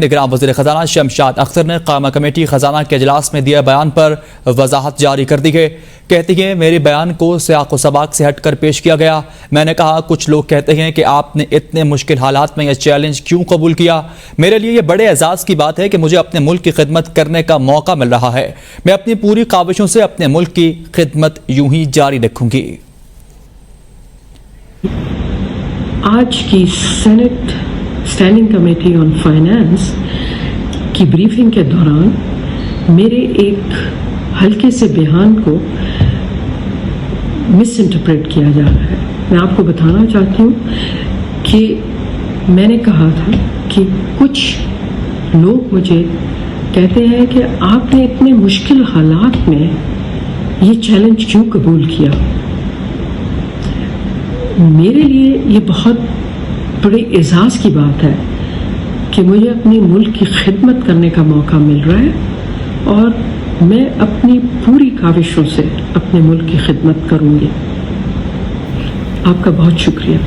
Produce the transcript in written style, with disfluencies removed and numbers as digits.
نگراں وزیر خزانہ شمشاد اختر نے قائمہ کمیٹی خزانہ کے اجلاس میں دیا بیان پر وضاحت جاری کر دی ہے۔ کہتی ہیں میرے بیان کو سیاق و سباق سے ہٹ کر پیش کیا گیا۔ میں نے کہا کچھ لوگ کہتے ہیں کہ آپ نے اتنے مشکل حالات میں یہ چیلنج کیوں قبول کیا۔ میرے لیے یہ بڑے اعزاز کی بات ہے کہ مجھے اپنے ملک کی خدمت کرنے کا موقع مل رہا ہے۔ میں اپنی پوری کاوشوں سے اپنے ملک کی خدمت یوں ہی جاری رکھوں گی۔ آج کی Senate standing committee on finance کی بریفنگ کے دوران میرے ایک ہلکے سے بیان کو مس انٹرپریٹ کیا جا رہا ہے۔ میں آپ کو بتانا چاہتی ہوں کہ میں نے کہا تھا کہ کچھ لوگ مجھے کہتے ہیں کہ آپ نے اتنے مشکل حالات میں یہ چیلنج کیوں قبول کیا۔ میرے لیے یہ بہت بڑے اعزاز کی بات ہے کہ مجھے اپنے ملک کی خدمت کرنے کا موقع مل رہا ہے اور میں اپنی پوری کاوشوں سے اپنے ملک کی خدمت کروں گی۔ آپ کا بہت شکریہ۔